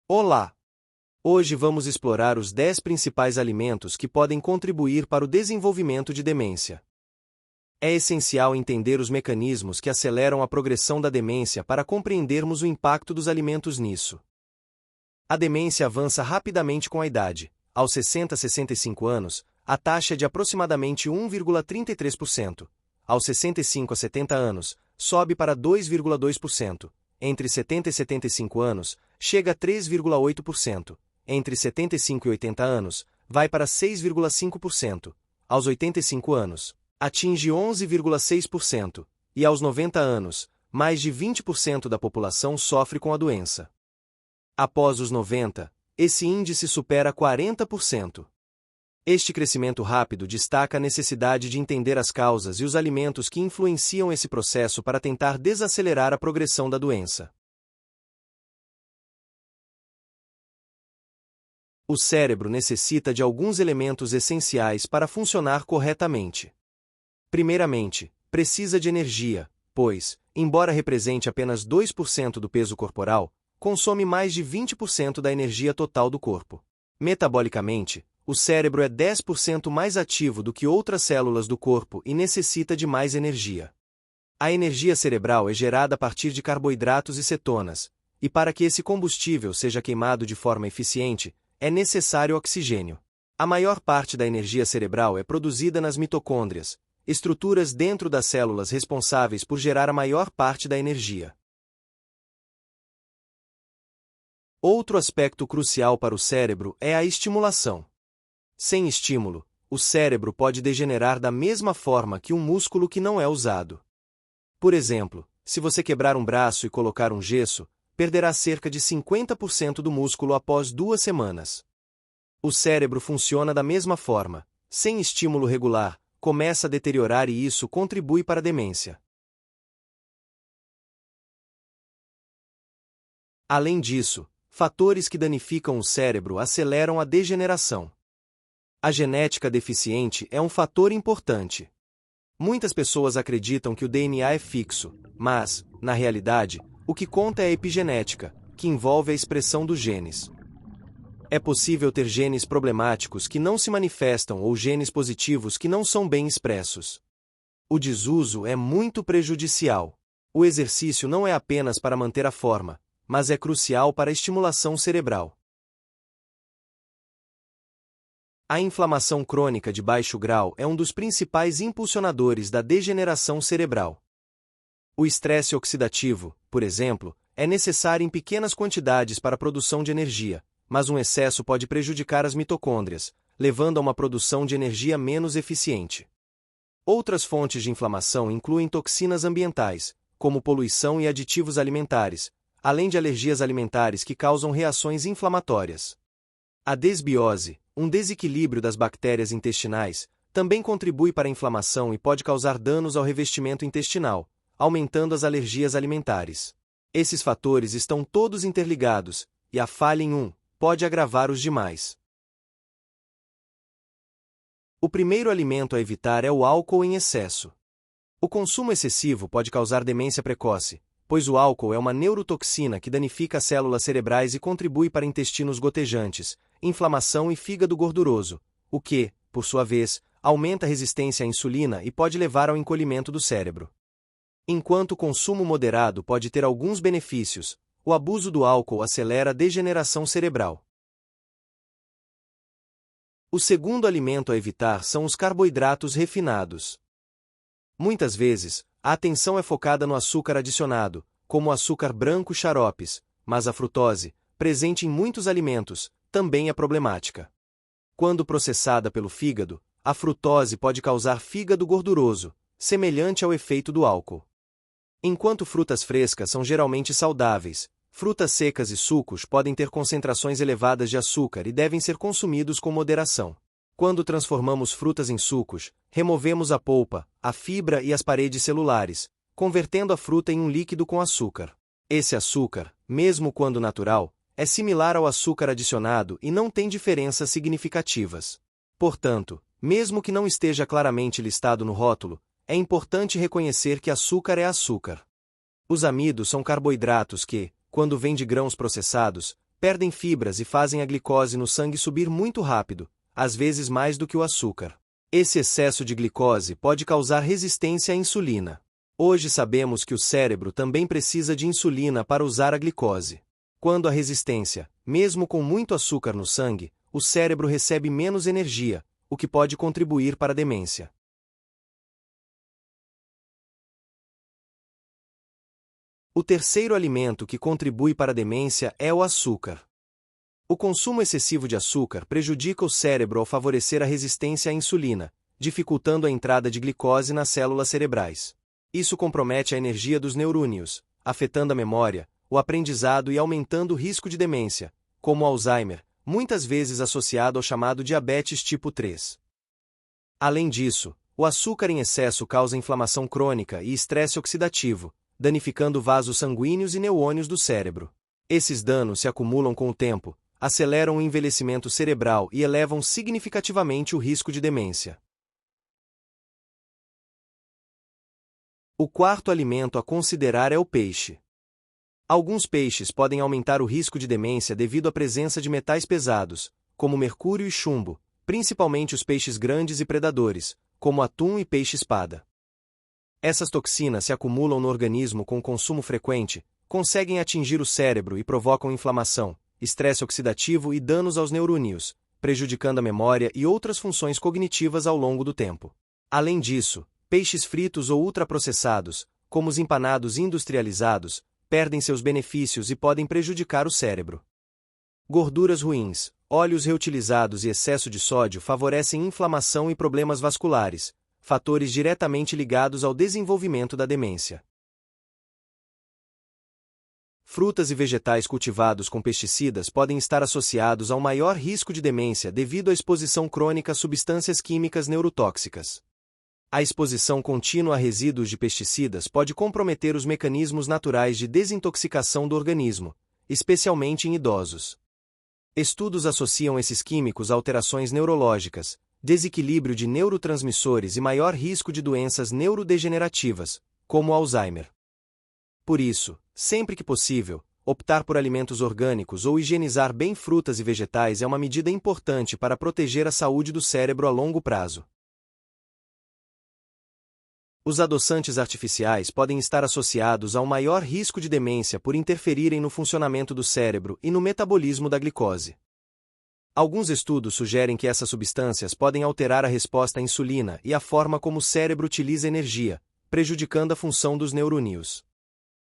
Olá! Hoje vamos explorar os 10 principais alimentos que podem contribuir para o desenvolvimento de demência. É essencial entender os mecanismos que aceleram a progressão da demência para compreendermos o impacto dos alimentos nisso. A demência avança rapidamente com a idade. Aos 60 a 65 anos, a taxa é de aproximadamente 1,33%. Aos 65 a 70 anos, sobe para 2,2%. Entre 70 e 75 anos, chega a 3,8%. Entre 75 e 80 anos, vai para 6,5%. Aos 85 anos, atinge 11,6%. E aos 90 anos, mais de 20% da população sofre com a doença. Após os 90, esse índice supera 40%. Este crescimento rápido destaca a necessidade de entender as causas e os alimentos que influenciam esse processo para tentar desacelerar a progressão da doença. O cérebro necessita de alguns elementos essenciais para funcionar corretamente. Primeiramente, precisa de energia, pois, embora represente apenas 2% do peso corporal, consome mais de 20% da energia total do corpo. Metabolicamente, o cérebro é 10% mais ativo do que outras células do corpo e necessita de mais energia. A energia cerebral é gerada a partir de carboidratos e cetonas, e para que esse combustível seja queimado de forma eficiente, é necessário oxigênio. A maior parte da energia cerebral é produzida nas mitocôndrias, estruturas dentro das células responsáveis por gerar a maior parte da energia. Outro aspecto crucial para o cérebro é a estimulação. Sem estímulo, o cérebro pode degenerar da mesma forma que um músculo que não é usado. Por exemplo, se você quebrar um braço e colocar um gesso, perderá cerca de 50% do músculo após 2 semanas. O cérebro funciona da mesma forma. Sem estímulo regular, começa a deteriorar e isso contribui para a demência. Além disso, fatores que danificam o cérebro aceleram a degeneração. A genética deficiente é um fator importante. Muitas pessoas acreditam que o DNA é fixo, mas, na realidade, o que conta é a epigenética, que envolve a expressão dos genes. É possível ter genes problemáticos que não se manifestam ou genes positivos que não são bem expressos. O desuso é muito prejudicial. O exercício não é apenas para manter a forma, mas é crucial para a estimulação cerebral. A inflamação crônica de baixo grau é um dos principais impulsionadores da degeneração cerebral. O estresse oxidativo, por exemplo, é necessário em pequenas quantidades para a produção de energia, mas um excesso pode prejudicar as mitocôndrias, levando a uma produção de energia menos eficiente. Outras fontes de inflamação incluem toxinas ambientais, como poluição e aditivos alimentares, além de alergias alimentares que causam reações inflamatórias. A desbiose, um desequilíbrio das bactérias intestinais, também contribui para a inflamação e pode causar danos ao revestimento intestinal, aumentando as alergias alimentares. Esses fatores estão todos interligados, e a falha em um pode agravar os demais. O primeiro alimento a evitar é o álcool em excesso. O consumo excessivo pode causar demência precoce, pois o álcool é uma neurotoxina que danifica as células cerebrais e contribui para intestinos gotejantes, inflamação e fígado gorduroso, o que, por sua vez, aumenta a resistência à insulina e pode levar ao encolhimento do cérebro. Enquanto o consumo moderado pode ter alguns benefícios, o abuso do álcool acelera a degeneração cerebral. O segundo alimento a evitar são os carboidratos refinados. Muitas vezes, a atenção é focada no açúcar adicionado, como o açúcar branco e xaropes, mas a frutose, presente em muitos alimentos, também é problemática. Quando processada pelo fígado, a frutose pode causar fígado gorduroso, semelhante ao efeito do álcool. Enquanto frutas frescas são geralmente saudáveis, frutas secas e sucos podem ter concentrações elevadas de açúcar e devem ser consumidos com moderação. Quando transformamos frutas em sucos, removemos a polpa, a fibra e as paredes celulares, convertendo a fruta em um líquido com açúcar. Esse açúcar, mesmo quando natural, é similar ao açúcar adicionado e não tem diferenças significativas. Portanto, mesmo que não esteja claramente listado no rótulo, é importante reconhecer que açúcar é açúcar. Os amidos são carboidratos que, quando vêm de grãos processados, perdem fibras e fazem a glicose no sangue subir muito rápido, às vezes mais do que o açúcar. Esse excesso de glicose pode causar resistência à insulina. Hoje sabemos que o cérebro também precisa de insulina para usar a glicose. Quando há resistência, mesmo com muito açúcar no sangue, o cérebro recebe menos energia, o que pode contribuir para a demência. O terceiro alimento que contribui para a demência é o açúcar. O consumo excessivo de açúcar prejudica o cérebro ao favorecer a resistência à insulina, dificultando a entrada de glicose nas células cerebrais. Isso compromete a energia dos neurônios, afetando a memória, o aprendizado e aumentando o risco de demência, como Alzheimer, muitas vezes associado ao chamado diabetes tipo 3. Além disso, o açúcar em excesso causa inflamação crônica e estresse oxidativo, danificando vasos sanguíneos e neurônios do cérebro. Esses danos se acumulam com o tempo, aceleram o envelhecimento cerebral e elevam significativamente o risco de demência. O quarto alimento a considerar é o peixe. Alguns peixes podem aumentar o risco de demência devido à presença de metais pesados, como mercúrio e chumbo, principalmente os peixes grandes e predadores, como atum e peixe-espada. Essas toxinas se acumulam no organismo com consumo frequente, conseguem atingir o cérebro e provocam inflamação, estresse oxidativo e danos aos neurônios, prejudicando a memória e outras funções cognitivas ao longo do tempo. Além disso, peixes fritos ou ultraprocessados, como os empanados industrializados, perdem seus benefícios e podem prejudicar o cérebro. Gorduras ruins, óleos reutilizados e excesso de sódio favorecem inflamação e problemas vasculares, fatores diretamente ligados ao desenvolvimento da demência. Frutas e vegetais cultivados com pesticidas podem estar associados a um maior risco de demência devido à exposição crônica a substâncias químicas neurotóxicas. A exposição contínua a resíduos de pesticidas pode comprometer os mecanismos naturais de desintoxicação do organismo, especialmente em idosos. Estudos associam esses químicos a alterações neurológicas, desequilíbrio de neurotransmissores e maior risco de doenças neurodegenerativas, como Alzheimer. Por isso, sempre que possível, optar por alimentos orgânicos ou higienizar bem frutas e vegetais é uma medida importante para proteger a saúde do cérebro a longo prazo. Os adoçantes artificiais podem estar associados a um maior risco de demência por interferirem no funcionamento do cérebro e no metabolismo da glicose. Alguns estudos sugerem que essas substâncias podem alterar a resposta à insulina e a forma como o cérebro utiliza energia, prejudicando a função dos neurônios.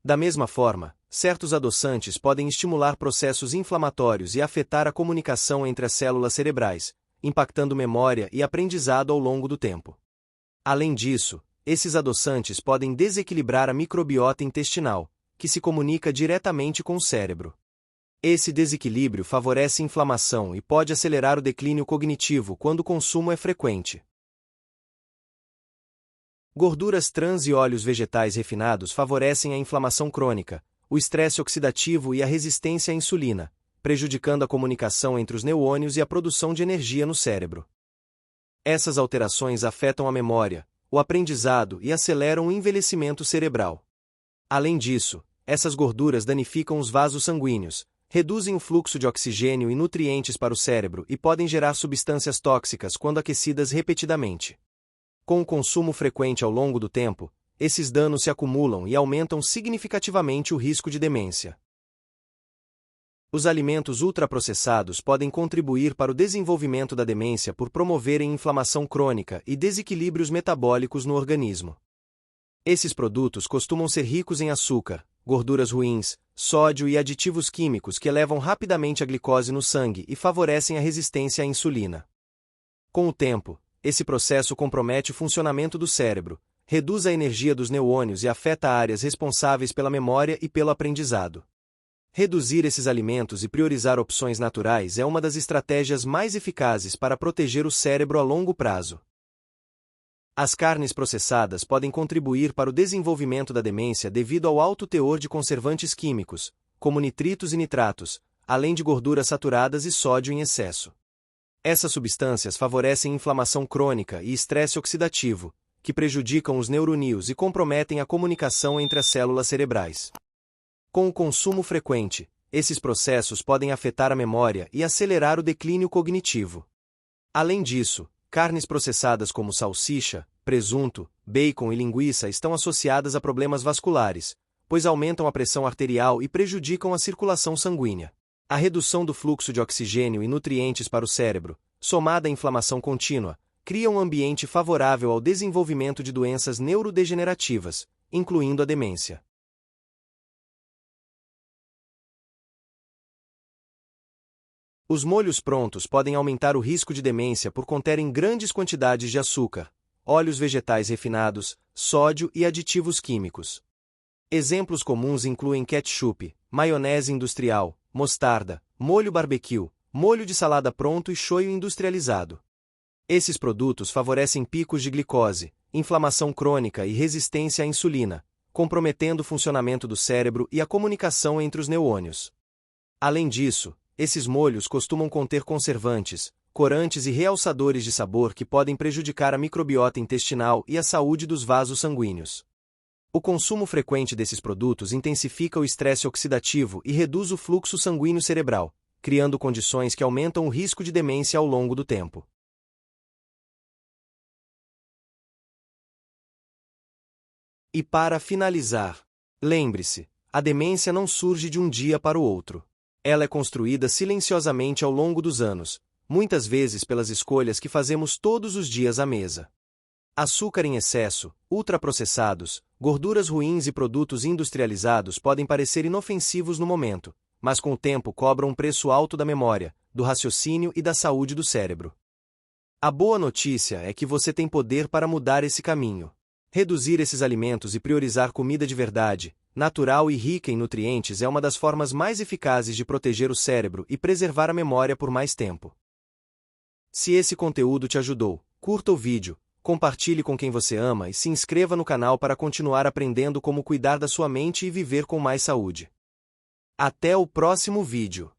Da mesma forma, certos adoçantes podem estimular processos inflamatórios e afetar a comunicação entre as células cerebrais, impactando memória e aprendizado ao longo do tempo. Além disso, esses adoçantes podem desequilibrar a microbiota intestinal, que se comunica diretamente com o cérebro. Esse desequilíbrio favorece inflamação e pode acelerar o declínio cognitivo quando o consumo é frequente. Gorduras trans e óleos vegetais refinados favorecem a inflamação crônica, o estresse oxidativo e a resistência à insulina, prejudicando a comunicação entre os neurônios e a produção de energia no cérebro. Essas alterações afetam a memória, o aprendizado e aceleram o envelhecimento cerebral. Além disso, essas gorduras danificam os vasos sanguíneos, reduzem o fluxo de oxigênio e nutrientes para o cérebro e podem gerar substâncias tóxicas quando aquecidas repetidamente. Com o consumo frequente ao longo do tempo, esses danos se acumulam e aumentam significativamente o risco de demência. Os alimentos ultraprocessados podem contribuir para o desenvolvimento da demência por promoverem inflamação crônica e desequilíbrios metabólicos no organismo. Esses produtos costumam ser ricos em açúcar, gorduras ruins, sódio e aditivos químicos que elevam rapidamente a glicose no sangue e favorecem a resistência à insulina. Com o tempo, esse processo compromete o funcionamento do cérebro, reduz a energia dos neurônios e afeta áreas responsáveis pela memória e pelo aprendizado. Reduzir esses alimentos e priorizar opções naturais é uma das estratégias mais eficazes para proteger o cérebro a longo prazo. As carnes processadas podem contribuir para o desenvolvimento da demência devido ao alto teor de conservantes químicos, como nitritos e nitratos, além de gorduras saturadas e sódio em excesso. Essas substâncias favorecem inflamação crônica e estresse oxidativo, que prejudicam os neurônios e comprometem a comunicação entre as células cerebrais. Com o consumo frequente, Esses processos podem afetar a memória e acelerar o declínio cognitivo. Além disso, carnes processadas como salsicha, presunto, bacon e linguiça estão associadas a problemas vasculares, pois aumentam a pressão arterial e prejudicam a circulação sanguínea. A redução do fluxo de oxigênio e nutrientes para o cérebro, somada à inflamação contínua, cria um ambiente favorável ao desenvolvimento de doenças neurodegenerativas, incluindo a demência. Os molhos prontos podem aumentar o risco de demência por conterem grandes quantidades de açúcar, óleos vegetais refinados, sódio e aditivos químicos. Exemplos comuns incluem ketchup, maionese industrial, mostarda, molho barbecue, molho de salada pronto e shoyu industrializado. Esses produtos favorecem picos de glicose, inflamação crônica e resistência à insulina, comprometendo o funcionamento do cérebro e a comunicação entre os neurônios. Além disso, esses molhos costumam conter conservantes, corantes e realçadores de sabor que podem prejudicar a microbiota intestinal e a saúde dos vasos sanguíneos. O consumo frequente desses produtos intensifica o estresse oxidativo e reduz o fluxo sanguíneo cerebral, criando condições que aumentam o risco de demência ao longo do tempo. E para finalizar, lembre-se, a demência não surge de um dia para o outro. Ela é construída silenciosamente ao longo dos anos, muitas vezes pelas escolhas que fazemos todos os dias à mesa. Açúcar em excesso, ultraprocessados, gorduras ruins e produtos industrializados podem parecer inofensivos no momento, mas com o tempo cobram um preço alto da memória, do raciocínio e da saúde do cérebro. A boa notícia é que você tem poder para mudar esse caminho. Reduzir esses alimentos e priorizar comida de verdade, natural e rica em nutrientes é uma das formas mais eficazes de proteger o cérebro e preservar a memória por mais tempo. Se esse conteúdo te ajudou, curta o vídeo, compartilhe com quem você ama e se inscreva no canal para continuar aprendendo como cuidar da sua mente e viver com mais saúde. Até o próximo vídeo.